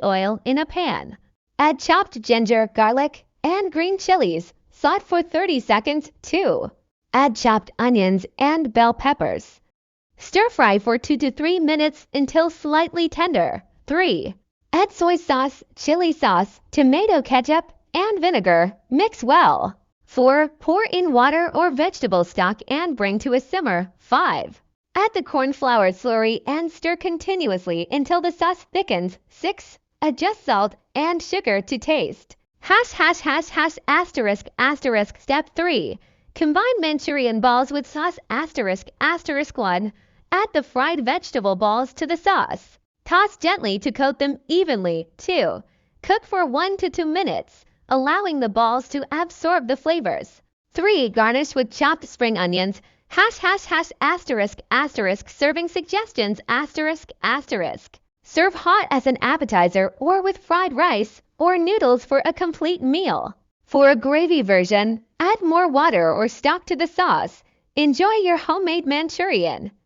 oil in a pan. Add chopped ginger, garlic, and green chilies. Saute for 30 seconds. 2. Add chopped onions and bell peppers. Stir fry for 2 to 3 minutes until slightly tender. 3. Add soy sauce, chili sauce, tomato ketchup, and vinegar. Mix well. 4. Pour in water or vegetable stock and bring to a simmer. 5. Add the corn flour slurry and stir continuously until the sauce thickens. 6. Adjust salt and sugar to taste. Step 3. Combine Manchurian balls with sauce ***. 1. Add the fried vegetable balls to the sauce. Toss gently to coat them evenly. 2. Cook for 1 to 2 minutes, allowing the balls to absorb the flavors. 3. Garnish with chopped spring onions. Serving suggestions ***. Serve hot as an appetizer or with fried rice or noodles for a complete meal. For a gravy version, add more water or stock to the sauce. Enjoy your homemade Manchurian.